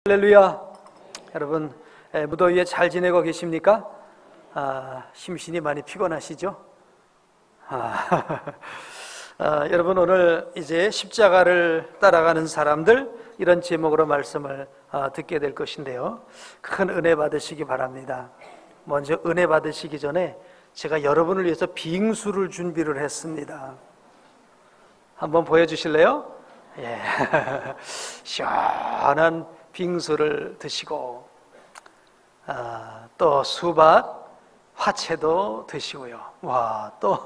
할렐루야. 여러분, 무더위에 잘 지내고 계십니까? 심신이 많이 피곤하시죠? 여러분, 오늘 이제 십자가를 따라가는 사람들, 이런 제목으로 말씀을 듣게 될 것인데요, 큰 은혜 받으시기 바랍니다. 먼저 은혜 받으시기 전에 제가 여러분을 위해서 빙수를 준비를 했습니다. 한번 보여주실래요? 예. 시원한 빙수를 드시고, 또 수박, 화채도 드시고요. 와, 또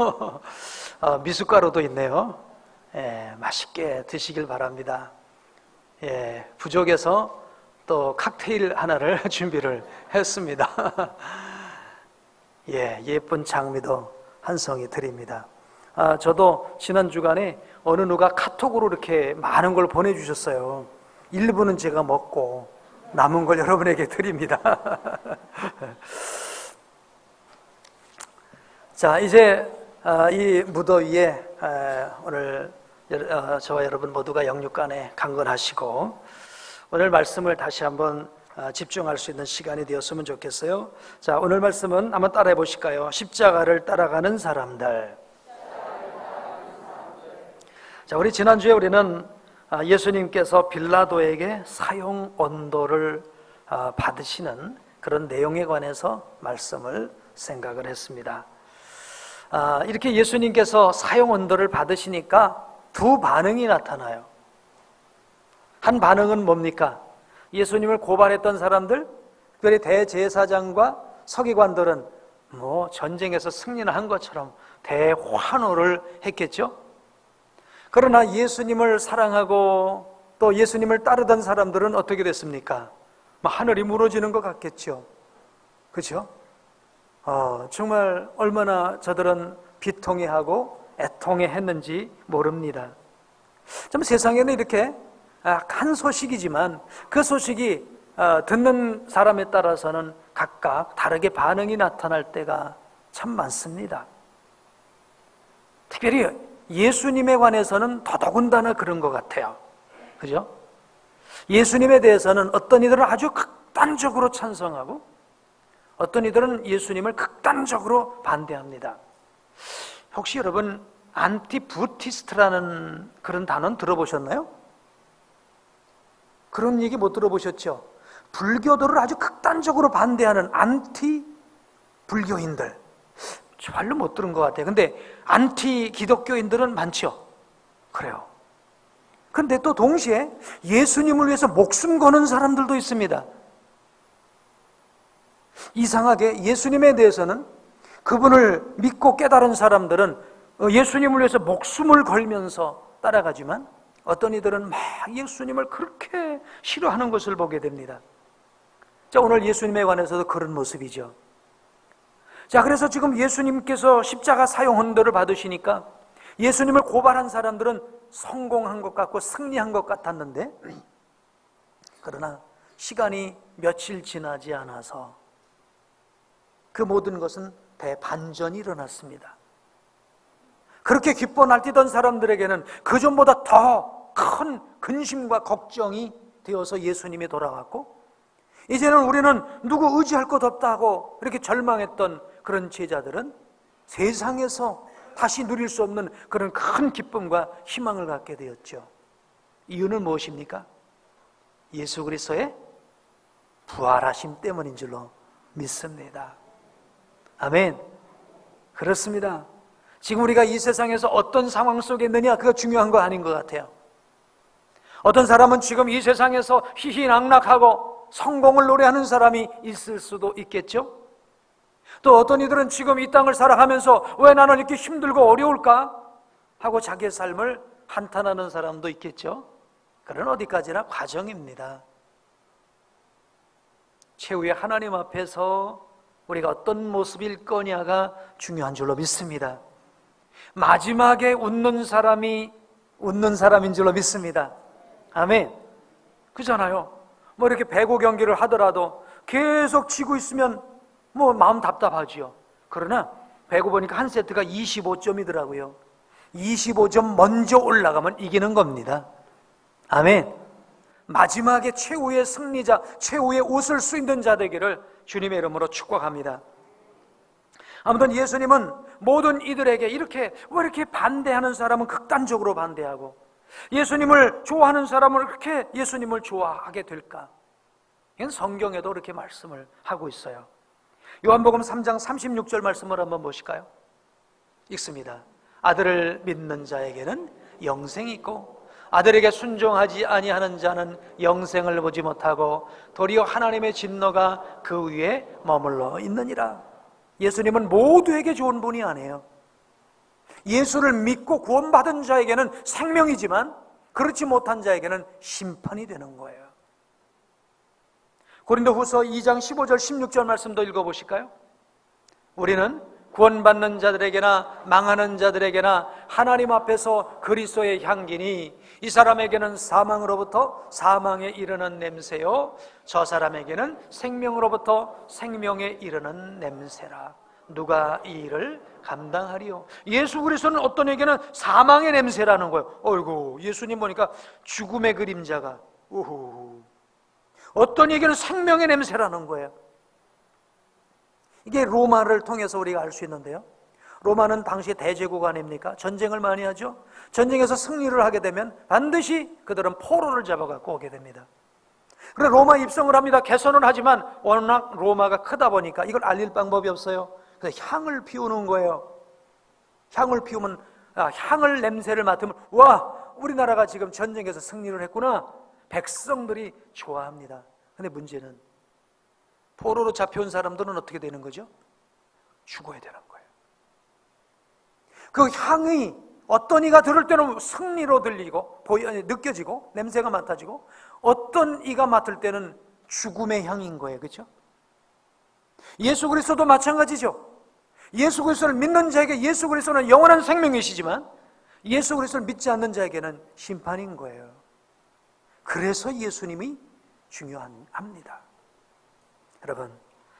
미숫가루도 있네요. 예, 맛있게 드시길 바랍니다. 예, 부족해서 또 칵테일 하나를 준비를 했습니다. 예, 예쁜 장미도 한 송이 드립니다. 저도 지난 주간에 어느 누가 카톡으로 이렇게 많은 걸 보내주셨어요. 일부는 제가 먹고 남은 걸 여러분에게 드립니다. 자, 이제 이 무더위에 오늘 저와 여러분 모두가 영육간에 강건하시고 오늘 말씀을 다시 한번 집중할 수 있는 시간이 되었으면 좋겠어요. 자, 오늘 말씀은 한번 따라해 보실까요? 십자가를 따라가는 사람들. 자, 우리 지난주에 우리는 예수님께서 빌라도에게 사형 언도를 받으시는 그런 내용에 관해서 말씀을 생각을 했습니다. 이렇게 예수님께서 사형 언도를 받으시니까 두 반응이 나타나요. 한 반응은 뭡니까? 예수님을 고발했던 사람들, 특별히 대제사장과 서기관들은 뭐 전쟁에서 승리를 한 것처럼 대환호를 했겠죠. 그러나 예수님을 사랑하고 또 예수님을 따르던 사람들은 어떻게 됐습니까? 하늘이 무너지는 것 같겠죠. 그렇죠? 정말 얼마나 저들은 비통해하고 애통해했는지 모릅니다. 좀 세상에는 이렇게 한 소식이지만 그 소식이 듣는 사람에 따라서는 각각 다르게 반응이 나타날 때가 참 많습니다. 특별히 예수님에 관해서는 더더군다나 그런 것 같아요. 그죠? 예수님에 대해서는 어떤 이들은 아주 극단적으로 찬성하고 어떤 이들은 예수님을 극단적으로 반대합니다. 혹시 여러분 안티부티스트라는 그런 단어는 들어보셨나요? 그런 얘기 못 들어보셨죠? 불교도를 아주 극단적으로 반대하는 안티불교인들, 별로 못 들은 것 같아요. 근데 안티 기독교인들은 많죠. 그래요. 근데 또 동시에 예수님을 위해서 목숨 거는 사람들도 있습니다. 이상하게 예수님에 대해서는 그분을 믿고 깨달은 사람들은 예수님을 위해서 목숨을 걸면서 따라가지만 어떤 이들은 막 예수님을 그렇게 싫어하는 것을 보게 됩니다. 자, 오늘 예수님에 관해서도 그런 모습이죠. 자, 그래서 지금 예수님께서 십자가 사형 언도를 받으시니까 예수님을 고발한 사람들은 성공한 것 같고 승리한 것 같았는데, 그러나 시간이 며칠 지나지 않아서 그 모든 것은 대반전이 일어났습니다. 그렇게 기뻐 날뛰던 사람들에게는 그 전보다 더 큰 근심과 걱정이 되어서 예수님이 돌아왔고, 이제는 우리는 누구 의지할 것 없다고 이렇게 절망했던 그런 제자들은 세상에서 다시 누릴 수 없는 그런 큰 기쁨과 희망을 갖게 되었죠. 이유는 무엇입니까? 예수 그리스도의 부활하심 때문인 줄로 믿습니다. 아멘. 그렇습니다. 지금 우리가 이 세상에서 어떤 상황 속에 있느냐, 그거 중요한 거 아닌 것 같아요. 어떤 사람은 지금 이 세상에서 희희낙낙하고 성공을 노래하는 사람이 있을 수도 있겠죠. 또 어떤 이들은 지금 이 땅을 살아가면서 왜 나는 이렇게 힘들고 어려울까 하고 자기의 삶을 한탄하는 사람도 있겠죠. 그런 어디까지나 과정입니다. 최후의 하나님 앞에서 우리가 어떤 모습일 거냐가 중요한 줄로 믿습니다. 마지막에 웃는 사람이 웃는 사람인 줄로 믿습니다. 아멘. 그잖아요. 뭐 이렇게 배구 경기를 하더라도 계속 지고 있으면 뭐 마음 답답하지요. 그러나 배구 보니까 한 세트가 25점이더라고요. 25점 먼저 올라가면 이기는 겁니다. 아멘. 마지막에 최후의 승리자, 최후의 옷을 수 있는 자 되기를 주님의 이름으로 축복합니다. 아무튼 예수님은 모든 이들에게 왜 이렇게 반대하는 사람은 극단적으로 반대하고 예수님을 좋아하는 사람은 그렇게 예수님을 좋아하게 될까? 이건 성경에도 그렇게 말씀을 하고 있어요. 요한복음 3장 36절 말씀을 한번 보실까요? 읽습니다. 아들을 믿는 자에게는 영생이 있고 아들에게 순종하지 아니하는 자는 영생을 보지 못하고 도리어 하나님의 진노가 그 위에 머물러 있느니라. 예수님은 모두에게 좋은 분이 아니에요. 예수를 믿고 구원받은 자에게는 생명이지만 그렇지 못한 자에게는 심판이 되는 거예요. 고린도후서 2장 15절 16절 말씀도 읽어보실까요? 우리는 구원받는 자들에게나 망하는 자들에게나 하나님 앞에서 그리스도의 향기니 이 사람에게는 사망으로부터 사망에 이르는 냄새요 저 사람에게는 생명으로부터 생명에 이르는 냄새라. 누가 이 일을 감당하리요? 예수 그리스도는 어떤 에게는 사망의 냄새라는 거예요. 어이구, 예수님 보니까 죽음의 그림자가, 우후. 어떤 에게는 생명의 냄새라는 거예요. 이게 로마를 통해서 우리가 알 수 있는데요, 로마는 당시 대제국 아닙니까? 전쟁을 많이 하죠. 전쟁에서 승리를 하게 되면 반드시 그들은 포로를 잡아갖고 오게 됩니다. 그래서 로마 입성을 합니다. 개선을 하지만 워낙 로마가 크다 보니까 이걸 알릴 방법이 없어요. 그래서 향을 피우는 거예요. 향을 피우면, 향을 냄새를 맡으면, 와, 우리나라가 지금 전쟁에서 승리를 했구나. 백성들이 좋아합니다. 근데 문제는 포로로 잡혀온 사람들은 어떻게 되는 거죠? 죽어야 되는 거예요. 그 향이 어떤 이가 들을 때는 승리로 들리고 느껴지고 냄새가 맡아지고, 어떤 이가 맡을 때는 죽음의 향인 거예요. 그렇죠? 예수 그리스도도 마찬가지죠. 예수 그리스도를 믿는 자에게 예수 그리스도는 영원한 생명이시지만 예수 그리스도를 믿지 않는 자에게는 심판인 거예요. 그래서 예수님이 중요합니다. 여러분,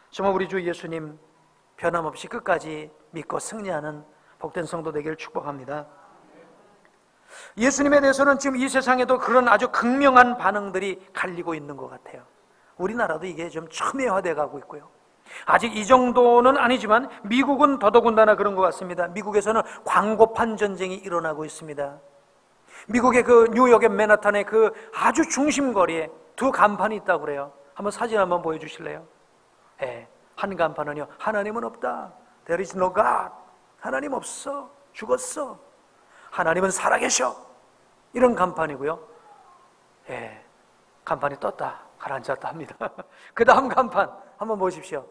정말 우리 주 예수님 변함없이 끝까지 믿고 승리하는 복된 성도 되기를 축복합니다. 예수님에 대해서는 지금 이 세상에도 그런 아주 극명한 반응들이 갈리고 있는 것 같아요. 우리나라도 이게 좀 첨예화되어 가고 있고요. 아직 이 정도는 아니지만 미국은 더더군다나 그런 것 같습니다. 미국에서는 광고판 전쟁이 일어나고 있습니다. 미국의 그 뉴욕의 맨하탄의 그 아주 중심거리에 두 간판이 있다고 그래요. 한번 사진 한번 보여주실래요? 네, 한 간판은요, 하나님은 없다. There is no God. 하나님 없어. 죽었어. 하나님은 살아계셔. 이런 간판이고요. 예, 간판이 떴다 가라앉았다 합니다. 그 다음 간판 한번 보십시오.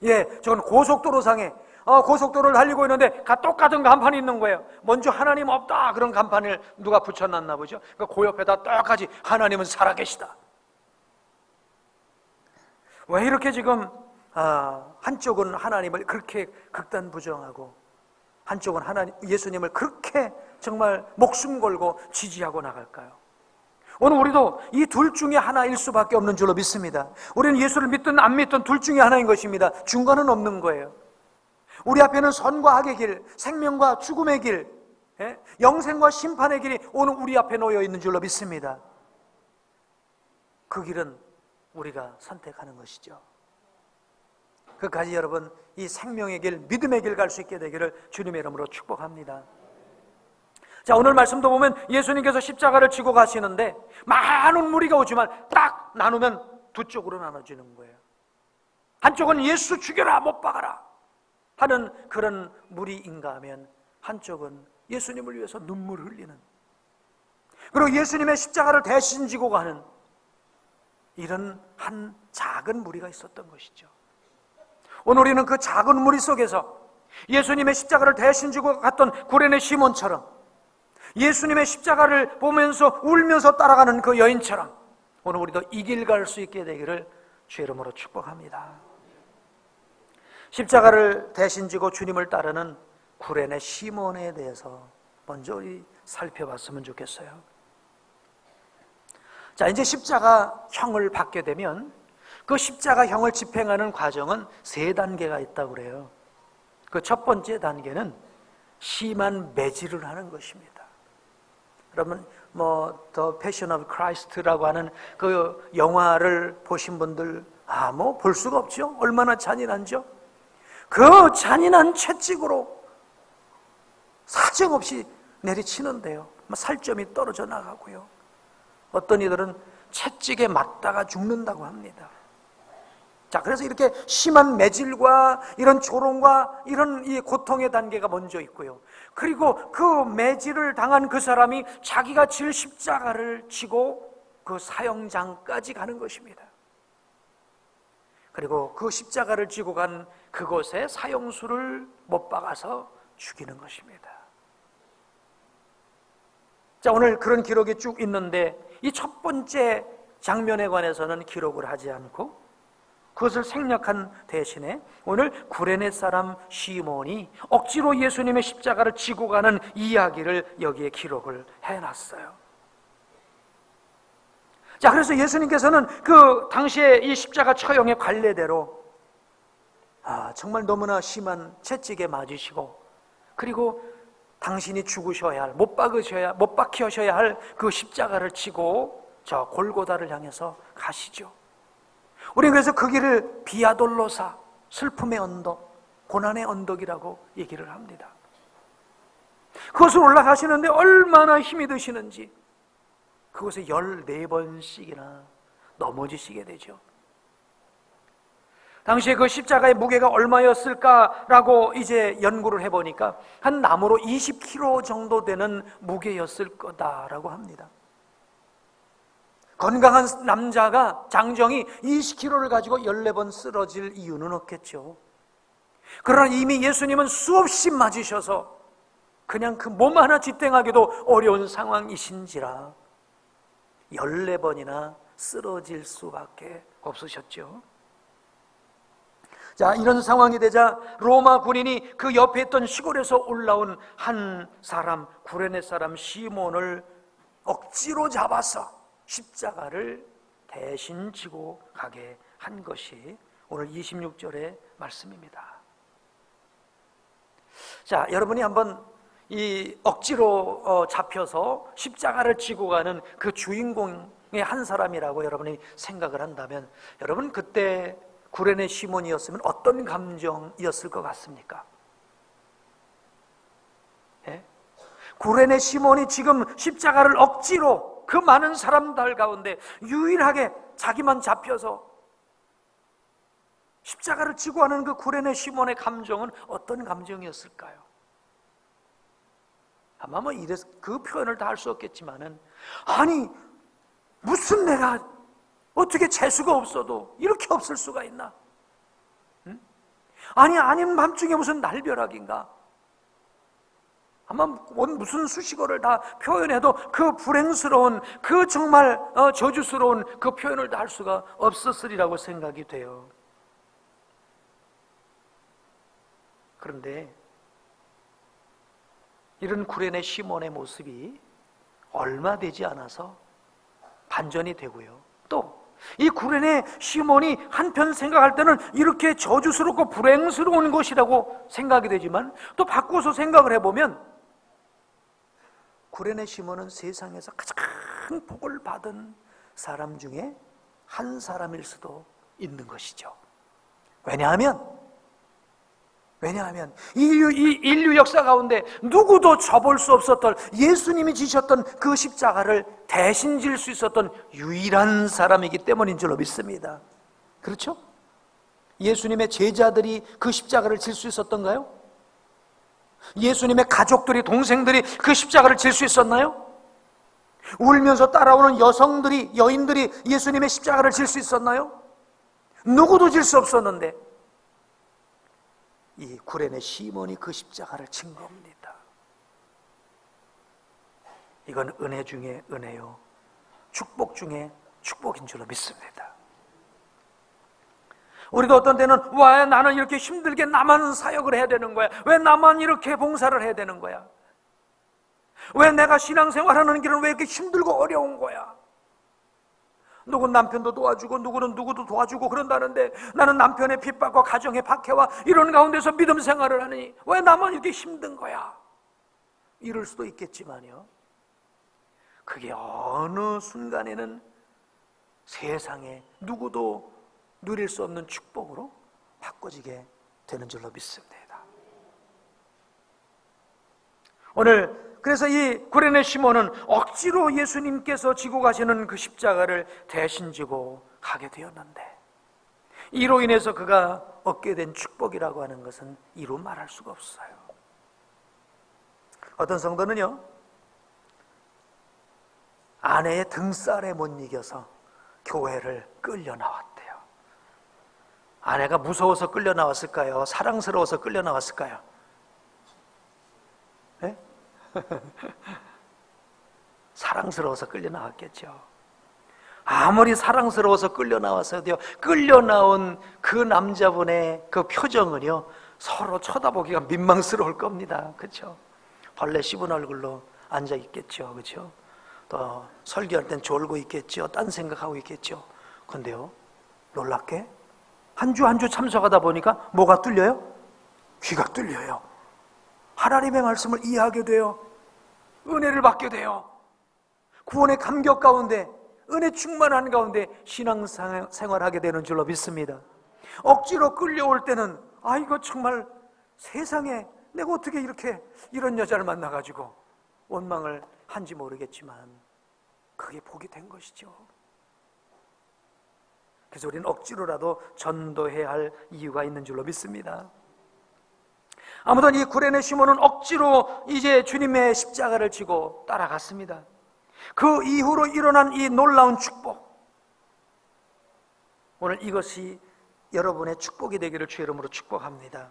예, 저건 고속도로상에 고속도로를 달리고 있는데 똑같은 간판이 있는 거예요. 먼저 하나님 없다 그런 간판을 누가 붙여놨나 보죠. 그러니까 그 옆에다 똑같이 하나님은 살아계시다. 왜 이렇게 지금 한쪽은 하나님을 그렇게 극단 부정하고 한쪽은 예수님을 그렇게 정말 목숨 걸고 지지하고 나갈까요? 오늘 우리도 이 둘 중에 하나일 수밖에 없는 줄로 믿습니다. 우리는 예수를 믿든 안 믿든 둘 중에 하나인 것입니다. 중간은 없는 거예요. 우리 앞에는 선과 악의 길, 생명과 죽음의 길, 영생과 심판의 길이 오늘 우리 앞에 놓여 있는 줄로 믿습니다. 그 길은 우리가 선택하는 것이죠. 끝까지 여러분 이 생명의 길, 믿음의 길 갈 수 있게 되기를 주님의 이름으로 축복합니다. 자, 오늘 말씀도 보면 예수님께서 십자가를 지고 가시는데 많은 무리가 오지만 딱 나누면 두 쪽으로 나눠지는 거예요. 한쪽은 예수 죽여라, 못 박아라 하는 그런 무리인가 하면 한쪽은 예수님을 위해서 눈물을 흘리는, 그리고 예수님의 십자가를 대신 지고 가는 이런 한 작은 무리가 있었던 것이죠. 오늘 우리는 그 작은 무리 속에서 예수님의 십자가를 대신 지고 갔던 구레네 시몬처럼, 예수님의 십자가를 보면서 울면서 따라가는 그 여인처럼 오늘 우리도 이 길 갈 수 있게 되기를 주의 이름으로 축복합니다. 십자가를 대신 지고 주님을 따르는 구레네 시몬에 대해서 먼저 우리 살펴봤으면 좋겠어요. 자, 이제 십자가형을 받게 되면 그 십자가형을 집행하는 과정은 3단계가 있다고 그래요. 그 첫 번째 단계는 심한 매질을 하는 것입니다. 여러분 더 패션 오브 크라이스트라고 하는 그 영화를 보신 분들 볼 수가 없죠. 얼마나 잔인한죠. 그 잔인한 채찍으로 사정없이 내리치는데요. 살점이 떨어져 나가고요. 어떤 이들은 채찍에 맞다가 죽는다고 합니다. 자, 그래서 이렇게 심한 매질과 이런 조롱과 이런 이 고통의 단계가 먼저 있고요. 그리고 그 매질을 당한 그 사람이 자기가 질 십자가를 지고 그 사형장까지 가는 것입니다. 그리고 그 십자가를 지고 간 그곳에 사형수를 못 박아서 죽이는 것입니다. 자, 오늘 그런 기록이 쭉 있는데 이 첫 번째 장면에 관해서는 기록을 하지 않고 그것을 생략한 대신에 오늘 구레네 사람 시몬이 억지로 예수님의 십자가를 지고 가는 이야기를 여기에 기록을 해놨어요. 자, 그래서 예수님께서는 그 당시에 이 십자가 처형의 관례대로 정말 너무나 심한 채찍에 맞으시고 그리고 당신이 죽으셔야 할, 못 박히셔야 할 그 십자가를 지고 저 골고다를 향해서 가시죠. 우리는 그래서 그 길을 비아돌로사, 슬픔의 언덕, 고난의 언덕이라고 얘기를 합니다. 그것을 올라가시는데 얼마나 힘이 드시는지 그곳에 14번씩이나 넘어지시게 되죠. 당시에 그 십자가의 무게가 얼마였을까라고 이제 연구를 해보니까 한 나무로 20kg 정도 되는 무게였을 거다라고 합니다. 건강한 남자가 장정이 20kg를 가지고 14번 쓰러질 이유는 없겠죠. 그러나 이미 예수님은 수없이 맞으셔서 그냥 그 몸 하나 지탱하기도 어려운 상황이신지라 14번이나 쓰러질 수밖에 없으셨죠. 자, 이런 상황이 되자 로마 군인이 그 옆에 있던 시골에서 올라온 한 사람, 구레네 사람 시몬을 억지로 잡아서 십자가를 대신 지고 가게 한 것이 오늘 26절의 말씀입니다. 자, 여러분이 한번 이 억지로 잡혀서 십자가를 지고 가는 그 주인공의 한 사람이라고 여러분이 생각을 한다면 여러분 그때 구레네 시몬이었으면 어떤 감정이었을 것 같습니까? 예? 구레네 시몬이 지금 십자가를 억지로 그 많은 사람들 가운데 유일하게 자기만 잡혀서 십자가를 지고 하는 그 구레네 시몬의 감정은 어떤 감정이었을까요? 아마 그 표현을 다 할 수 없겠지만은 아니 무슨 내가 어떻게 재수가 없어도 이렇게 없을 수가 있나? 응? 아니 아닌 밤중에 무슨 날벼락인가? 아마 무슨 수식어를 다 표현해도 그 불행스러운 그 정말 저주스러운 그 표현을 다 할 수가 없었으리라고 생각이 돼요. 그런데 이런 구레네 시몬의 모습이 얼마 되지 않아서 반전이 되고요. 또 이 구레네 시몬이 한편 생각할 때는 이렇게 저주스럽고 불행스러운 것이라고 생각이 되지만 또 바꿔서 생각을 해보면 구레네 시몬은 세상에서 가장 복을 받은 사람 중에 한 사람일 수도 있는 것이죠. 왜냐하면 인류 역사 가운데 누구도 접을 수 없었던 예수님이 지셨던 그 십자가를 대신 질 수 있었던 유일한 사람이기 때문인 줄로 믿습니다. 그렇죠? 예수님의 제자들이 그 십자가를 질 수 있었던가요? 예수님의 가족들이, 동생들이 그 십자가를 질 수 있었나요? 울면서 따라오는 여인들이 예수님의 십자가를 질 수 있었나요? 누구도 질 수 없었는데 이 구레네 시몬이 그 십자가를 진 겁니다. 이건 은혜 중에 은혜요, 축복 중에 축복인 줄로 믿습니다. 우리도 어떤 때는 왜 나는 이렇게 힘들게 나만 사역을 해야 되는 거야? 왜 나만 이렇게 봉사를 해야 되는 거야? 왜 내가 신앙생활하는 길은 왜 이렇게 힘들고 어려운 거야? 누구는 남편도 도와주고 누구는 누구도 도와주고 그런다는데 나는 남편의 핍박과 가정의 박해와 이런 가운데서 믿음 생활을 하니 왜 나만 이렇게 힘든 거야? 이럴 수도 있겠지만요, 그게 어느 순간에는 세상에 누구도 누릴 수 없는 축복으로 바꿔지게 되는 줄로 믿습니다. 오늘 그래서 이 구레네 시몬은 억지로 예수님께서 지고 가시는 그 십자가를 대신 지고 가게 되었는데, 이로 인해서 그가 얻게 된 축복이라고 하는 것은 이루 말할 수가 없어요. 어떤 성도는요, 아내의 등살에 못 이겨서 교회를 끌려 나왔대요. 아내가 무서워서 끌려 나왔을까요? 사랑스러워서 끌려 나왔을까요? 네? 사랑스러워서 끌려 나왔겠죠. 아무리 사랑스러워서 끌려 나왔어도요, 끌려 나온 그 남자분의 그 표정은요, 서로 쳐다보기가 민망스러울 겁니다. 그렇죠? 벌레 씹은 얼굴로 앉아 있겠죠. 그렇죠? 또 설교할 땐 졸고 있겠죠. 딴 생각하고 있겠죠. 근데요, 놀랍게 한 주 한 주 참석하다 보니까 뭐가 뚫려요? 귀가 뚫려요. 하나님의 말씀을 이해하게 돼요. 은혜를 받게 돼요. 구원의 감격 가운데, 은혜 충만한 가운데 신앙생활하게 되는 줄로 믿습니다. 억지로 끌려올 때는 이거 정말 세상에 내가 어떻게 이런 여자를 만나가지고 원망을 한지 모르겠지만 그게 복이 된 것이죠. 그래서 우리는 억지로라도 전도해야 할 이유가 있는 줄로 믿습니다. 아무튼 이 구레네 시몬은 억지로 이제 주님의 십자가를 지고 따라갔습니다. 그 이후로 일어난 이 놀라운 축복, 오늘 이것이 여러분의 축복이 되기를 주 이름으로 축복합니다.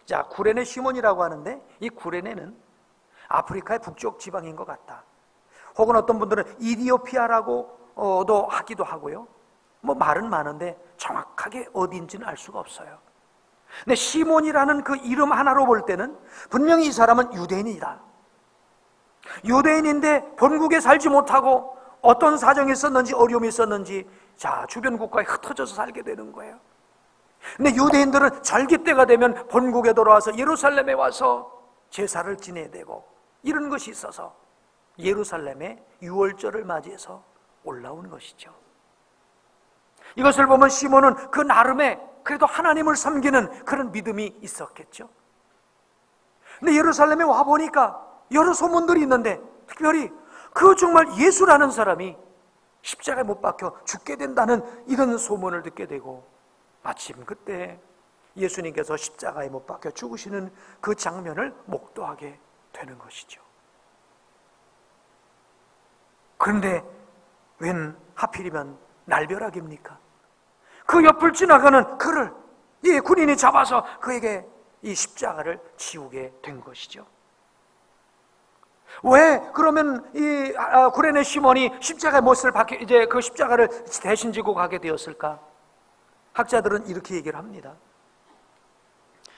자, 구레네 시몬이라고 하는데, 이 구레네는 아프리카의 북쪽 지방인 것 같다. 혹은 어떤 분들은 이디오피아라고도 하기도 하고요. 뭐 말은 많은데 정확하게 어디인지는 알 수가 없어요. 근데 시몬이라는 그 이름 하나로 볼 때는 분명히 이 사람은 유대인이다. 유대인인데 본국에 살지 못하고 어떤 사정이 있었는지, 어려움이 있었는지, 자, 주변 국가에 흩어져서 살게 되는 거예요. 근데 유대인들은 절기 때가 되면 본국에 돌아와서 예루살렘에 와서 제사를 지내야 되고 이런 것이 있어서 예루살렘에 유월절을 맞이해서 올라온 것이죠. 이것을 보면 시몬은 그 나름의 그래도 하나님을 섬기는 그런 믿음이 있었겠죠. 근데 예루살렘에 와보니까 여러 소문들이 있는데, 특별히 그 정말 예수라는 사람이 십자가에 못 박혀 죽게 된다는 이런 소문을 듣게 되고, 마침 그때 예수님께서 십자가에 못 박혀 죽으시는 그 장면을 목도하게 되는 것이죠. 그런데 웬 하필이면 날벼락입니까? 그 옆을 지나가는 그를 이 군인이 잡아서 그에게 이 십자가를 지우게 된 것이죠. 왜 그러면 이 구레네 시몬이 십자가의 못을 박혀 이제 그 십자가를 대신 지고 가게 되었을까? 학자들은 이렇게 얘기를 합니다.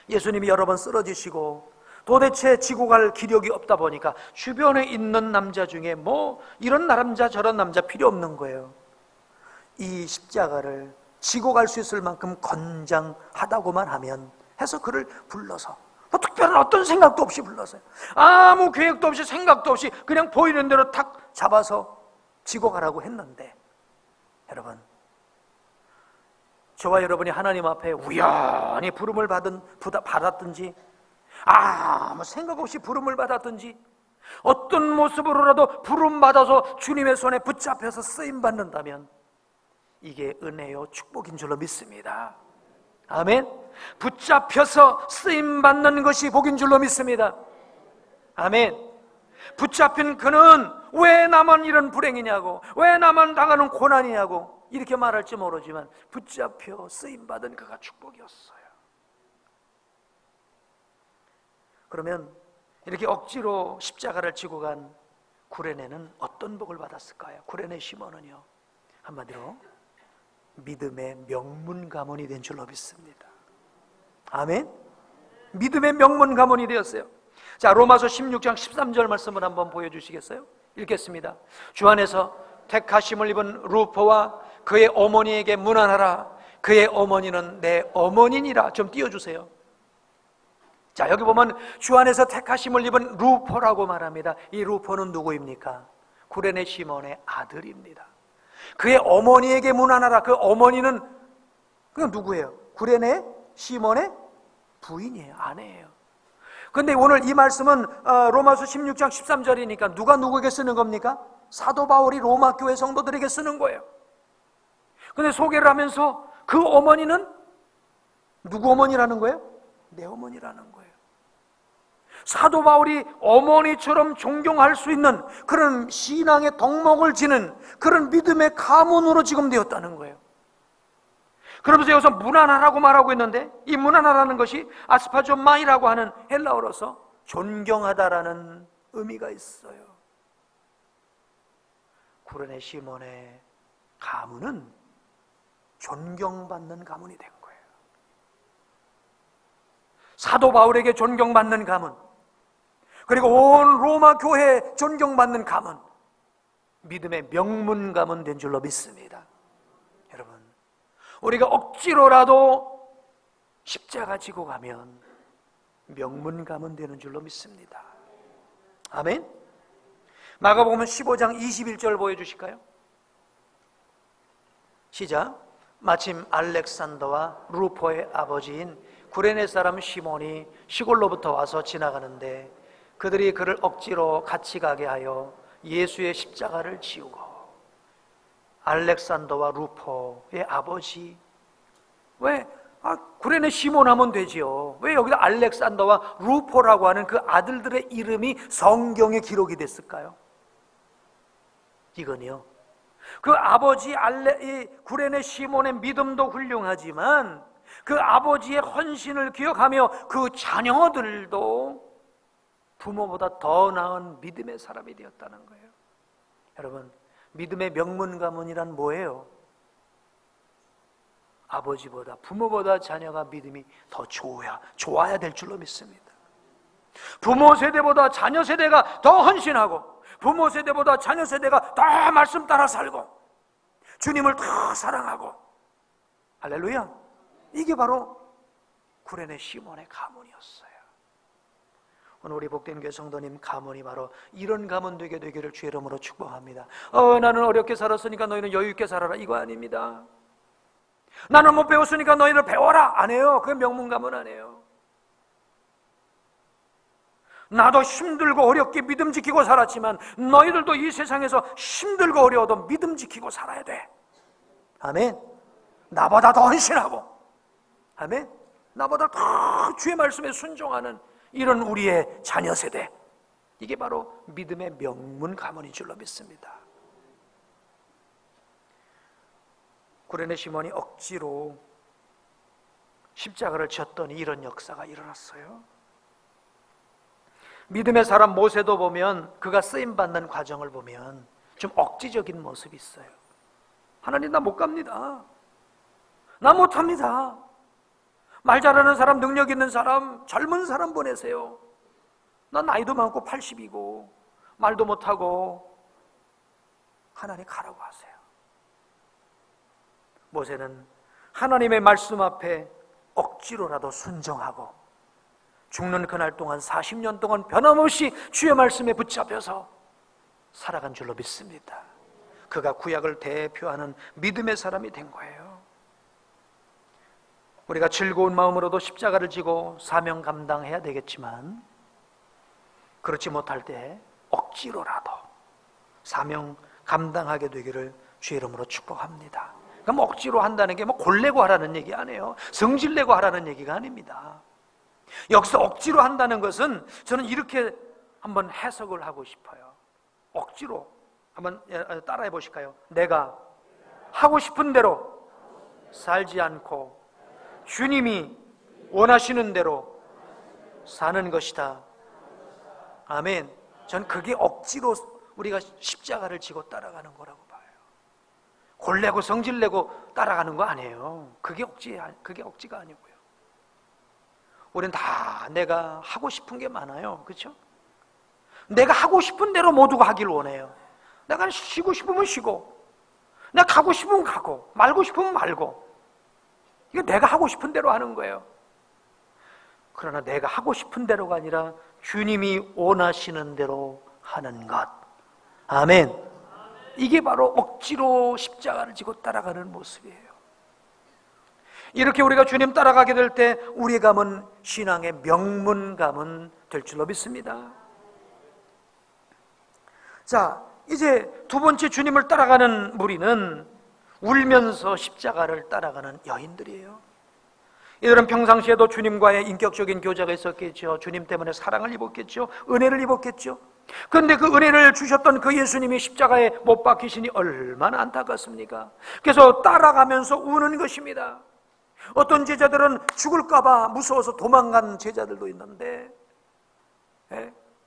예수님이 여러 번 쓰러지시고 도대체 지고 갈 기력이 없다 보니까 주변에 있는 남자 중에 뭐 이런 남자 저런 남자 필요 없는 거예요. 이 십자가를 지고 갈 수 있을 만큼 건장하다고만 하면 해서 그를 불러서, 뭐 특별한 어떤 생각도 없이 불렀어요. 아무 계획도 없이 생각도 없이 그냥 보이는 대로 탁 잡아서 지고 가라고 했는데, 여러분, 저와 여러분이 하나님 앞에 우연히 부름을 받았든지 아무 생각 없이 부름을 받았든지 어떤 모습으로라도 부름 받아서 주님의 손에 붙잡혀서 쓰임 받는다면 이게 은혜요 축복인 줄로 믿습니다. 아멘. 붙잡혀서 쓰임 받는 것이 복인 줄로 믿습니다. 아멘. 붙잡힌 그는 왜 나만 이런 불행이냐고, 왜 나만 당하는 고난이냐고 이렇게 말할지 모르지만 붙잡혀 쓰임 받은 그가 축복이었어요. 그러면 이렇게 억지로 십자가를 지고 간 구레네는 어떤 복을 받았을까요? 구레네 시몬은요, 한마디로 믿음의 명문 가문이 된 줄로 믿습니다. 아멘. 믿음의 명문 가문이 되었어요. 자, 로마서 16장 13절 말씀을 한번 보여주시겠어요? 읽겠습니다. 주 안에서 택하심을 입은 루포와 그의 어머니에게 문안하라. 그의 어머니는 내 어머니니라. 좀 띄워주세요. 자, 여기 보면 주 안에서 택하심을 입은 루포라고 말합니다. 이 루포는 누구입니까? 구레네 시몬의 아들입니다. 그의 어머니에게 문안하라. 그 어머니는 그냥 누구예요? 구레네 시몬의 부인이에요. 아내예요. 근데 오늘 이 말씀은 로마서 16장 13절이니까 누가 누구에게 쓰는 겁니까? 사도 바울이 로마 교회 성도들에게 쓰는 거예요. 근데 소개를 하면서 그 어머니는 누구 어머니라는 거예요? 내 어머니라는 거예요. 사도 바울이 어머니처럼 존경할 수 있는 그런 신앙의 덕목을 지는 그런 믿음의 가문으로 지금 되었다는 거예요. 그러면서 여기서 문안하라고 말하고 있는데, 이 문안하라는 것이 아스파존마이라고 하는 헬라어로서 존경하다라는 의미가 있어요. 구레네 시몬의 가문은 존경받는 가문이 된 거예요. 사도 바울에게 존경받는 가문, 그리고 온 로마 교회에 존경받는 가문, 믿음의 명문 가문 된 줄로 믿습니다. 여러분, 우리가 억지로라도 십자가 지고 가면 명문 가문 되는 줄로 믿습니다. 아멘. 마가복음 15장 21절 보여주실까요? 시작. 마침 알렉산더와 루포의 아버지인 구레네 사람 시몬이 시골로부터 와서 지나가는데 그들이 그를 억지로 같이 가게 하여 예수의 십자가를 지우고, 알렉산더와 루포의 아버지, 왜? 구레네 시몬 하면 되지요. 왜 여기다 알렉산더와 루포라고 하는 그 아들들의 이름이 성경에 기록이 됐을까요? 이건요, 그 아버지 구레네 시몬의 믿음도 훌륭하지만 그 아버지의 헌신을 기억하며 그 자녀들도 부모보다 더 나은 믿음의 사람이 되었다는 거예요. 여러분, 믿음의 명문 가문이란 뭐예요? 아버지보다, 부모보다 자녀가 믿음이 더 좋아야 될 줄로 믿습니다. 부모 세대보다 자녀 세대가 더 헌신하고, 부모 세대보다 자녀 세대가 더 말씀 따라 살고, 주님을 더 사랑하고, 할렐루야. 이게 바로 구레네 시몬의 가문이었어요. 오늘 우리 복된 교회 성도님 가문이 바로 이런 가문 되게 되기를 주의 이름으로 축복합니다. 나는 어렵게 살았으니까 너희는 여유 있게 살아라, 이거 아닙니다. 나는 못 배웠으니까 너희는 배워라, 안 해요. 그게 명문 가문 아니에요. 나도 힘들고 어렵게 믿음 지키고 살았지만 너희들도 이 세상에서 힘들고 어려워도 믿음 지키고 살아야 돼. 아멘. 나보다 더 헌신하고, 아멘, 나보다 더 주의 말씀에 순종하는 이런 우리의 자녀 세대, 이게 바로 믿음의 명문 가문인 줄로 믿습니다. 구레네 시몬이 억지로 십자가를 졌더니 이런 역사가 일어났어요. 믿음의 사람 모세도 보면 그가 쓰임받는 과정을 보면 좀 억지적인 모습이 있어요. 하나님, 나 못 갑니다. 나 못합니다. 말 잘하는 사람, 능력 있는 사람, 젊은 사람 보내세요. 난 나이도 많고 80이고 말도 못하고. 하나님, 가라고 하세요. 모세는 하나님의 말씀 앞에 억지로라도 순종하고 죽는 그날 동안 40년 동안 변함없이 주의 말씀에 붙잡혀서 살아간 줄로 믿습니다. 그가 구약을 대표하는 믿음의 사람이 된 거예요. 우리가 즐거운 마음으로도 십자가를 지고 사명 감당해야 되겠지만, 그렇지 못할 때 억지로라도 사명 감당하게 되기를 주의 이름으로 축복합니다. 그럼 억지로 한다는 게 골내고 하라는 얘기 아니에요. 성질내고 하라는 얘기가 아닙니다. 여기서 억지로 한다는 것은 저는 이렇게 한번 해석을 하고 싶어요. 억지로 한번 따라해 보실까요? 내가 하고 싶은 대로 살지 않고 주님이 원하시는 대로 사는 것이다. 아멘. 전 그게 억지로 우리가 십자가를 지고 따라가는 거라고 봐요. 골내고 성질내고 따라가는 거 아니에요. 그게 억지가 아니고요. 우리는 다 내가 하고 싶은 게 많아요. 그렇죠? 내가 하고 싶은 대로 모두가 하길 원해요. 내가 쉬고 싶으면 쉬고, 내가 가고 싶으면 가고, 말고 싶으면 말고. 이거 내가 하고 싶은 대로 하는 거예요. 그러나 내가 하고 싶은 대로가 아니라 주님이 원하시는 대로 하는 것, 아멘. 이게 바로 억지로 십자가를 지고 따라가는 모습이에요. 이렇게 우리가 주님 따라가게 될 때 우리의 감은 신앙의 명문감은 될 줄로 믿습니다. 자, 이제 두 번째 주님을 따라가는 무리는 울면서 십자가를 따라가는 여인들이에요. 이들은 평상시에도 주님과의 인격적인 교제가 있었겠죠. 주님 때문에 사랑을 입었겠죠. 은혜를 입었겠죠. 그런데 그 은혜를 주셨던 그 예수님이 십자가에 못 박히시니 얼마나 안타깝습니까? 그래서 따라가면서 우는 것입니다. 어떤 제자들은 죽을까봐 무서워서 도망간 제자들도 있는데,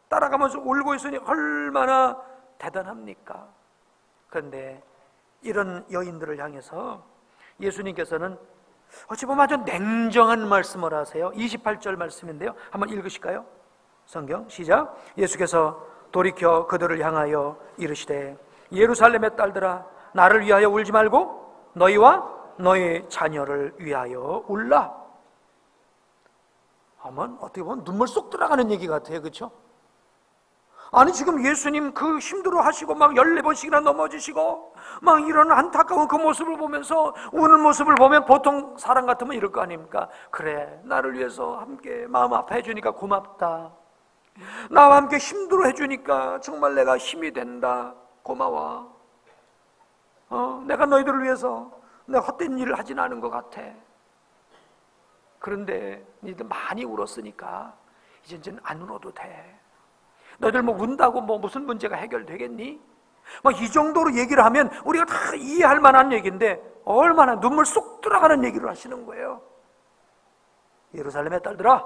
따라가면서 울고 있으니 얼마나 대단합니까? 그런데 이런 여인들을 향해서 예수님께서는 어찌 보면 아주 냉정한 말씀을 하세요. 28절 말씀인데요, 한번 읽으실까요? 성경 시작. 예수께서 돌이켜 그들을 향하여 이르시되 예루살렘의 딸들아, 나를 위하여 울지 말고 너희와 너희 자녀를 위하여 울라. 아마 어떻게 보면 눈물 쏙 들어가는 얘기 같아요. 그렇죠? 아니 지금 예수님 그 힘들어 하시고 막 14번씩이나 넘어지시고 막 이런 안타까운 그 모습을 보면서 우는 모습을 보면 보통 사람 같으면 이럴 거 아닙니까? 그래, 나를 위해서 함께 마음 아파해 주니까 고맙다. 나와 함께 힘들어 해주니까 정말 내가 힘이 된다. 고마워. 내가 너희들을 위해서 내가 헛된 일을 하진 않은 것 같아. 그런데 너희들 많이 울었으니까 이제는 안 울어도 돼. 너희들 뭐 운다고 뭐 무슨 문제가 해결되겠니? 막 이 정도로 얘기를 하면 우리가 다 이해할 만한 얘기인데 얼마나 눈물 쏙 들어가는 얘기를 하시는 거예요. 예루살렘의 딸들아,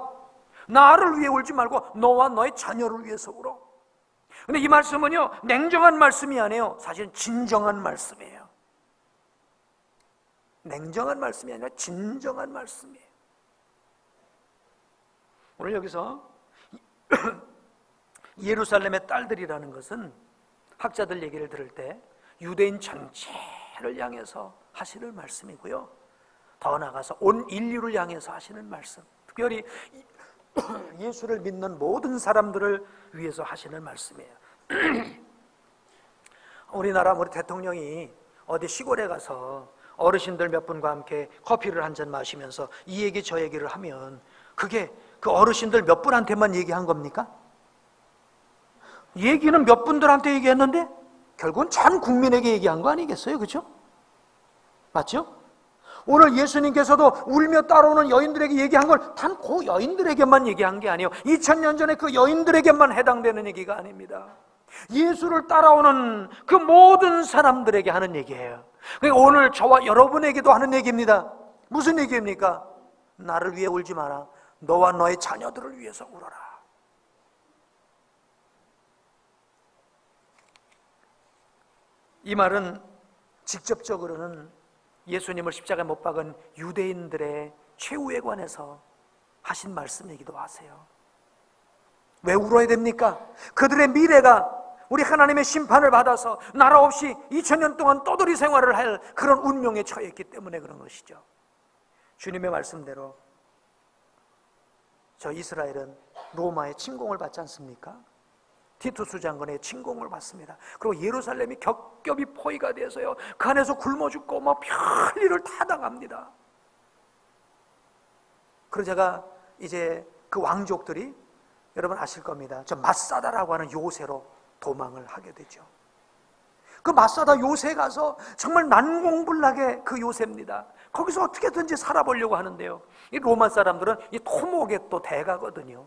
나를 위해 울지 말고 너와 너의 자녀를 위해서 울어. 근데 이 말씀은요, 냉정한 말씀이 아니에요. 사실은 진정한 말씀이에요. 냉정한 말씀이 아니라 진정한 말씀이에요. 오늘 여기서 예루살렘의 딸들이라는 것은 학자들 얘기를 들을 때 유대인 전체를 향해서 하시는 말씀이고요, 더 나아가서 온 인류를 향해서 하시는 말씀, 특별히 예수를 믿는 모든 사람들을 위해서 하시는 말씀이에요. 우리나라 우리 대통령이 어디 시골에 가서 어르신들 몇 분과 함께 커피를 한 잔 마시면서 이 얘기 저 얘기를 하면 그게 그 어르신들 몇 분한테만 얘기한 겁니까? 얘기는 몇 분들한테 얘기했는데 결국은 전 국민에게 얘기한 거 아니겠어요? 그렇죠? 맞죠? 오늘 예수님께서도 울며 따라오는 여인들에게 얘기한 걸 단 그 여인들에게만 얘기한 게 아니에요. 2000년 전에 그 여인들에게만 해당되는 얘기가 아닙니다. 예수를 따라오는 그 모든 사람들에게 하는 얘기예요. 그러니까 오늘 저와 여러분에게도 하는 얘기입니다. 무슨 얘기입니까? 나를 위해 울지 마라. 너와 너의 자녀들을 위해서 울어라. 이 말은 직접적으로는 예수님을 십자가에 못 박은 유대인들의 최후에 관해서 하신 말씀이기도 하세요. 왜 울어야 됩니까? 그들의 미래가 우리 하나님의 심판을 받아서 나라 없이 2000년 동안 떠돌이 생활을 할 그런 운명에 처했기 때문에 그런 것이죠. 주님의 말씀대로 저 이스라엘은 로마의 침공을 받지 않습니까? 티투스 장군의 침공을 받습니다. 그리고 예루살렘이 겹겹이 포위가 돼서요, 그 안에서 굶어 죽고 뭐 별일을 다 당합니다. 그래서 제가 이제 그 왕족들이 여러분 아실 겁니다. 저 마사다라고 하는 요새로 도망을 하게 되죠. 그 마사다 요새 가서 정말 난공불락의 그 요새입니다. 거기서 어떻게든지 살아보려고 하는데요, 이 로마 사람들은 이 토목의 또 대가거든요.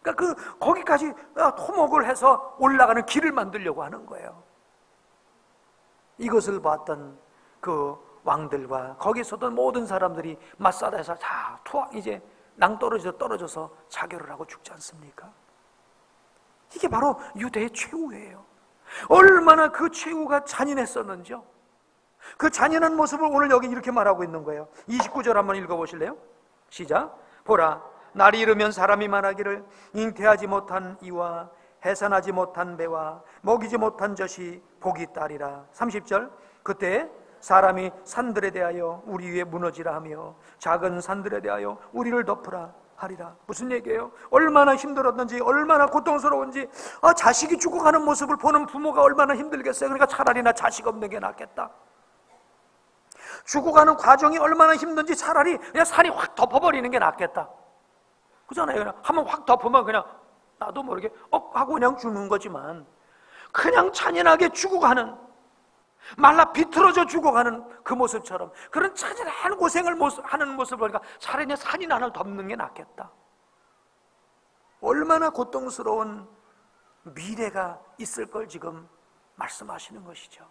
그러니까 거기까지 토목을 해서 올라가는 길을 만들려고 하는 거예요. 이것을 봤던 그 왕들과 거기 있었던 모든 사람들이 마사다에서 다 이제 떨어져서 자결을 하고 죽지 않습니까? 이게 바로 유대의 최후예요. 얼마나 그 최후가 잔인했었는지요. 그 잔인한 모습을 오늘 여기 이렇게 말하고 있는 거예요. 29절 한번 읽어보실래요? 시작. 보라, 날이 이르면 사람이 말하기를 잉태하지 못한 이와 해산하지 못한 배와 먹이지 못한 젖이 복이 있다리라. 30절. 그때 사람이 산들에 대하여 우리 위에 무너지라 하며 작은 산들에 대하여 우리를 덮으라 하리라. 무슨 얘기예요? 얼마나 힘들었는지, 얼마나 고통스러운지, 자식이 죽어가는 모습을 보는 부모가 얼마나 힘들겠어요. 그러니까 차라리 나 자식 없는 게 낫겠다. 죽어가는 과정이 얼마나 힘든지 차라리 그냥 산이 확 덮어버리는 게 낫겠다. 그잖아요. 그냥 한번 확 덮으면 그냥 나도 모르게 하고 그냥 죽는 거지만, 그냥 잔인하게 죽어가는, 말라 비틀어져 죽어가는 그 모습처럼, 그런 잔인한 고생을 하는 모습을 보니까 차라리 그냥 산이 나를 덮는 게 낫겠다. 얼마나 고통스러운 미래가 있을 걸 지금 말씀하시는 것이죠.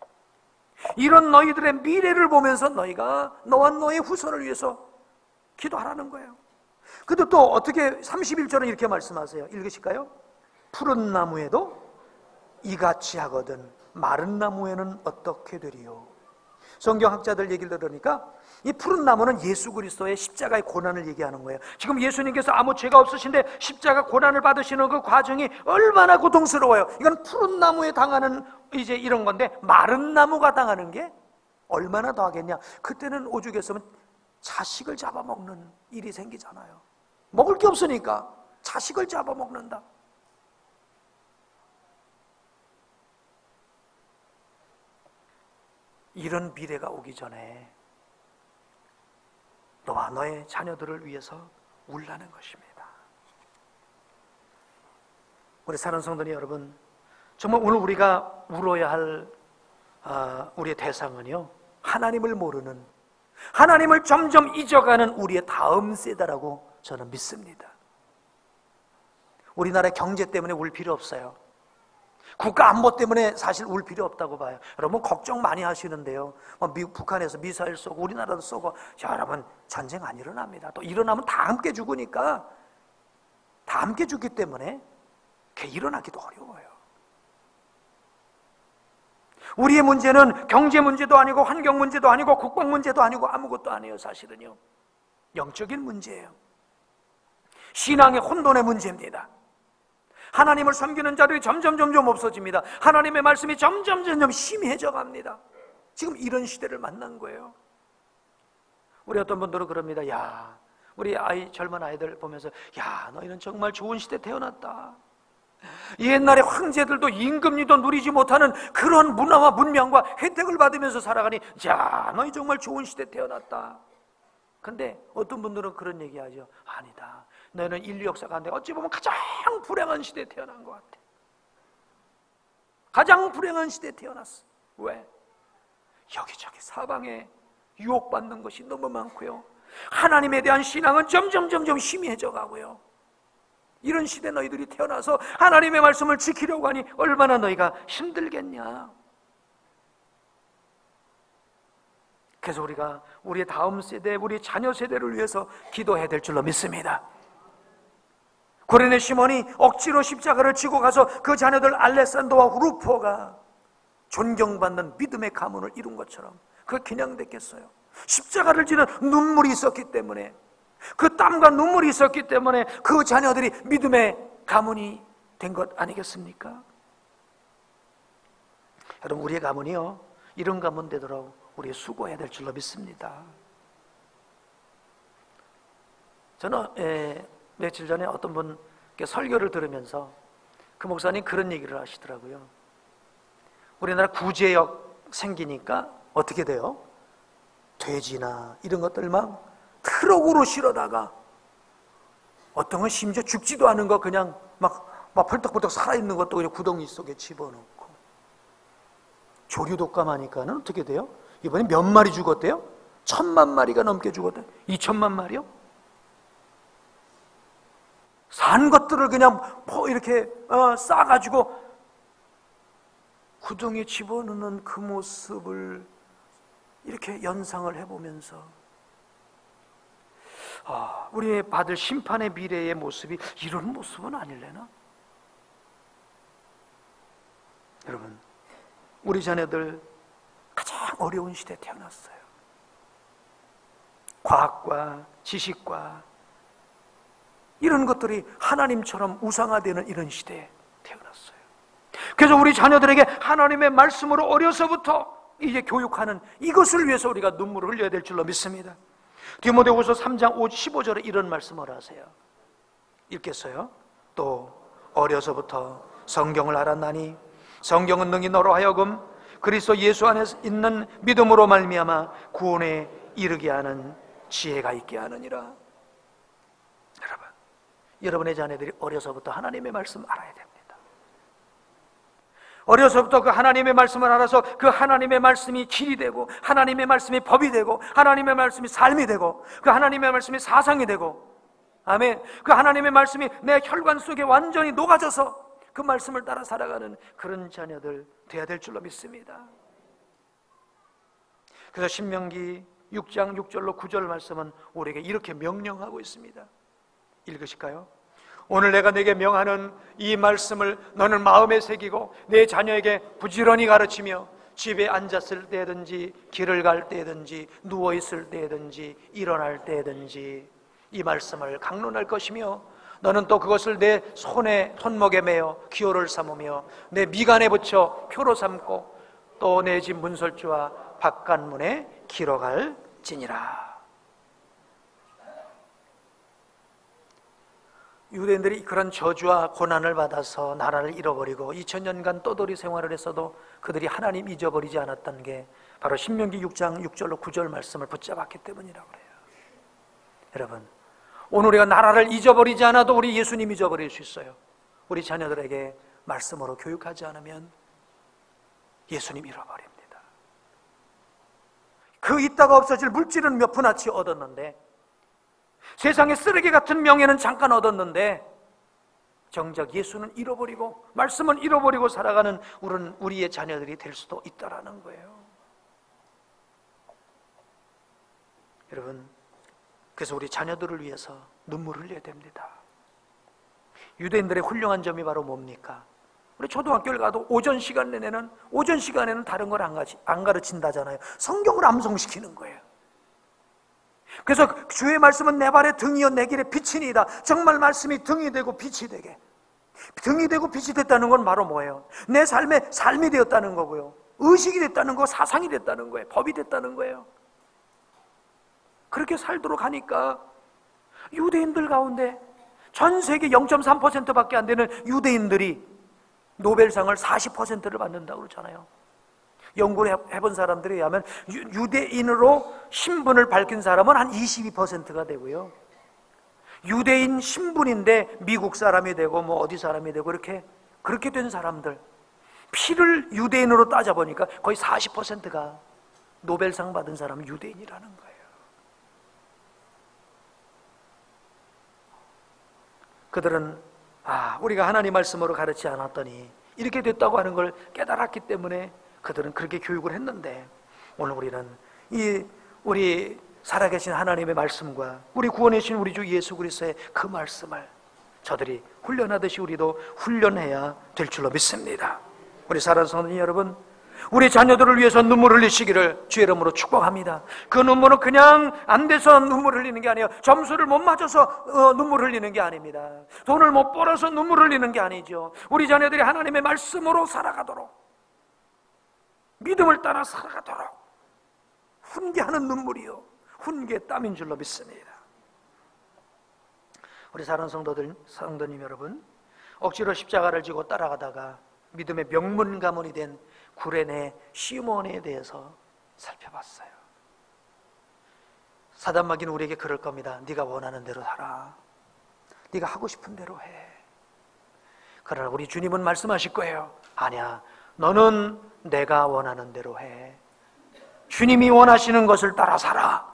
이런 너희들의 미래를 보면서 너희가 너와 너의 후손을 위해서 기도하라는 거예요. 근데 또 어떻게 31절은 이렇게 말씀하세요. 읽으실까요? 푸른 나무에도 이같이 하거든 마른 나무에는 어떻게 되리요? 성경학자들 얘기를 들으니까 이 푸른 나무는 예수 그리스도의 십자가의 고난을 얘기하는 거예요. 지금 예수님께서 아무 죄가 없으신데 십자가 고난을 받으시는 그 과정이 얼마나 고통스러워요. 이건 푸른 나무에 당하는 이제 이런 건데, 마른 나무가 당하는 게 얼마나 더 하겠냐. 그때는 오죽했으면 자식을 잡아먹는 일이 생기잖아요. 먹을 게 없으니까 자식을 잡아먹는다. 이런 미래가 오기 전에 너와 너의 자녀들을 위해서 울라는 것입니다. 우리 사랑하는 성도님 여러분, 정말 오늘 우리가 울어야 할 우리의 대상은요, 하나님을 모르는, 하나님을 점점 잊어가는 우리의 다음 세대라고 저는 믿습니다. 우리나라의 경제 때문에 울 필요 없어요. 국가 안보 때문에 사실 울 필요 없다고 봐요. 여러분 걱정 많이 하시는데요, 북한에서 미사일 쏘고 우리나라도 쏘고, 여러분 전쟁 안 일어납니다. 또 일어나면 다 함께 죽으니까, 다 함께 죽기 때문에 그게 일어나기도 어려워요. 우리의 문제는 경제 문제도 아니고 환경 문제도 아니고 국방 문제도 아니고 아무것도 아니에요. 사실은요, 영적인 문제예요. 신앙의 혼돈의 문제입니다. 하나님을 섬기는 자들이 점점 없어집니다. 하나님의 말씀이 점점 심해져 갑니다. 지금 이런 시대를 만난 거예요. 우리 어떤 분들은 그럽니다. 야, 우리 젊은 아이들 보면서, 야, 너희는 정말 좋은 시대 태어났다. 옛날에 황제들도 임금님도 누리지 못하는 그런 문화와 문명과 혜택을 받으면서 살아가니, 야, 너희 정말 좋은 시대 태어났다. 근데 어떤 분들은 그런 얘기하죠. 아니다, 너희는 인류 역사 가운데 어찌 보면 가장 불행한 시대에 태어난 것 같아. 가장 불행한 시대에 태어났어. 왜? 여기저기 사방에 유혹받는 것이 너무 많고요, 하나님에 대한 신앙은 점점 희미해져 가고요. 이런 시대 너희들이 태어나서 하나님의 말씀을 지키려고 하니 얼마나 너희가 힘들겠냐. 그래서 우리가 우리의 다음 세대, 우리 자녀 세대를 위해서 기도해야 될 줄로 믿습니다. 구레네 시몬이 억지로 십자가를 지고 가서 그 자녀들 알레산더와 루포가 존경받는 믿음의 가문을 이룬 것처럼 그 기냥됐겠어요? 십자가를 지는 눈물이 있었기 때문에, 그 땀과 눈물이 있었기 때문에 그 자녀들이 믿음의 가문이 된 것 아니겠습니까? 여러분, 우리의 가문이요, 이런 가문 되도록 우리 수고해야 될 줄로 믿습니다. 저는 며칠 전에 어떤 분께 설교를 들으면서 그 목사님 그런 얘기를 하시더라고요. 우리나라 구제역 생기니까 어떻게 돼요? 돼지나 이런 것들 막 트럭으로 실어다가, 어떤 건 심지어 죽지도 않은 거 그냥 막 펄떡펄떡 살아있는 것도 그냥 구덩이 속에 집어넣고, 조류독감 하니까는 어떻게 돼요? 이번에 몇 마리 죽었대요? 1000만 마리가 넘게 죽었대요. 2000만 마리요? 산 것들을 그냥 이렇게 싸가지고 구덩이에 집어넣는 그 모습을 이렇게 연상을 해보면서, 우리의 받을 심판의 미래의 모습이 이런 모습은 아닐래나? 여러분, 우리 자녀들 가장 어려운 시대에 태어났어요. 과학과 지식과 이런 것들이 하나님처럼 우상화되는 이런 시대에 태어났어요. 그래서 우리 자녀들에게 하나님의 말씀으로 어려서부터 이제 교육하는 이것을 위해서 우리가 눈물을 흘려야 될 줄로 믿습니다. 디모데후서 3장 15절에 이런 말씀을 하세요. 읽겠어요? 또 어려서부터 성경을 알았나니 성경은 능히 너로 하여금 그리스도 예수 안에 있는 믿음으로 말미암아 구원에 이르게 하는 지혜가 있게 하느니라. 여러분, 여러분의 자녀들이 어려서부터 하나님의 말씀 알아야 됩니다. 어려서부터 그 하나님의 말씀을 알아서 그 하나님의 말씀이 길이 되고, 하나님의 말씀이 법이 되고, 하나님의 말씀이 삶이 되고, 그 하나님의 말씀이 사상이 되고, 아멘. 그 하나님의 말씀이 내 혈관 속에 완전히 녹아져서 그 말씀을 따라 살아가는 그런 자녀들 되어야 될 줄로 믿습니다. 그래서 신명기 6장 6절로 9절 말씀은 우리에게 이렇게 명령하고 있습니다. 읽으실까요? 오늘 내가 내게 명하는 이 말씀을 너는 마음에 새기고 내 자녀에게 부지런히 가르치며 집에 앉았을 때든지 길을 갈 때든지 누워있을 때든지 일어날 때든지 이 말씀을 강론할 것이며 너는 또 그것을 내 손목에 매어 기호를 삼으며 내 미간에 붙여 표로 삼고 또 내 집 문설주와 바깥문에 길어갈지니라. 유대인들이 그런 저주와 고난을 받아서 나라를 잃어버리고 2000년간 떠돌이 생활을 했어도 그들이 하나님 잊어버리지 않았던 게 바로 신명기 6장 6절로 9절 말씀을 붙잡았기 때문이라고 그래요. 여러분, 오늘 우리가 나라를 잊어버리지 않아도 우리 예수님 잊어버릴 수 있어요. 우리 자녀들에게 말씀으로 교육하지 않으면 예수님 잃어버립니다. 그 있다가 없어질 물질은 몇 푼어치 얻었는데, 세상의 쓰레기 같은 명예는 잠깐 얻었는데 정작 예수는 잃어버리고 말씀은 잃어버리고 살아가는 우리의 자녀들이 될 수도 있다라는 거예요. 여러분, 그래서 우리 자녀들을 위해서 눈물을 흘려야 됩니다. 유대인들의 훌륭한 점이 바로 뭡니까? 우리 초등학교를 가도 오전 시간에는 다른 걸 안 가르친다잖아요. 성경을 암송시키는 거예요. 그래서 주의 말씀은 내 발의 등이요 내 길의 빛이니이다. 정말 말씀이 등이 되고 빛이 되게, 등이 되고 빛이 됐다는 건 바로 뭐예요? 내 삶의 삶이 되었다는 거고요, 의식이 됐다는 거, 사상이 됐다는 거예요, 법이 됐다는 거예요. 그렇게 살도록 하니까 유대인들 가운데 전 세계 0.3%밖에 안 되는 유대인들이 노벨상을 40%를 받는다고 그러잖아요. 연구를 해본 사람들에 의하면 유대인으로 신분을 밝힌 사람은 한 22%가 되고요, 유대인 신분인데 미국 사람이 되고 뭐 어디 사람이 되고 그렇게 된 사람들, 피를 유대인으로 따져보니까 거의 40%가 노벨상 받은 사람은 유대인이라는 거예요. 그들은 우리가 하나님 말씀으로 가르치지 않았더니 이렇게 됐다고 하는 걸 깨달았기 때문에 그들은 그렇게 교육을 했는데, 오늘 우리는 우리 살아계신 하나님의 말씀과 우리 구원해주신 우리 주 예수 그리스도의 그 말씀을 저들이 훈련하듯이 우리도 훈련해야 될 줄로 믿습니다. 우리 사랑하는 성도님 여러분, 우리 자녀들을 위해서 눈물 흘리시기를 주의 이름으로 축복합니다. 그 눈물은 그냥 안 돼서 눈물 흘리는 게 아니에요. 점수를 못 맞아서 눈물 흘리는 게 아닙니다. 돈을 못 벌어서 눈물 흘리는 게 아니죠. 우리 자녀들이 하나님의 말씀으로 살아가도록, 믿음을 따라 살아가도록 훈계하는 눈물이요, 훈계의 땀인 줄로 믿습니다. 우리 사랑하는 성도님 여러분, 억지로 십자가를 지고 따라가다가 믿음의 명문 가문이 된 구레네 시몬에 대해서 살펴봤어요. 사단마귀는 우리에게 그럴 겁니다. 네가 원하는 대로 살아, 네가 하고 싶은 대로 해. 그러나 우리 주님은 말씀하실 거예요. 아니야, 너는 내가 원하는 대로 해. 주님이 원하시는 것을 따라 살아.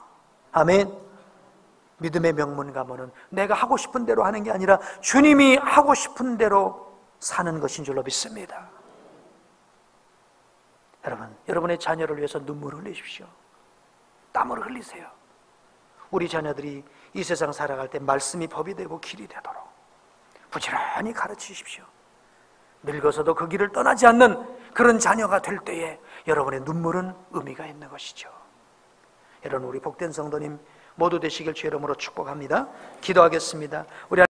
아멘. 믿음의 명문 가문은 내가 하고 싶은 대로 하는 게 아니라 주님이 하고 싶은 대로 사는 것인 줄로 믿습니다. 여러분, 여러분의 자녀를 위해서 눈물을 흘리십시오. 땀을 흘리세요. 우리 자녀들이 이 세상 살아갈 때 말씀이 법이 되고 길이 되도록 부지런히 가르치십시오. 늙어서도 그 길을 떠나지 않는 그런 자녀가 될 때에 여러분의 눈물은 의미가 있는 것이죠. 여러분, 우리 복된 성도님 모두 되시길 주의 이름으로 축복합니다. 기도하겠습니다. 우리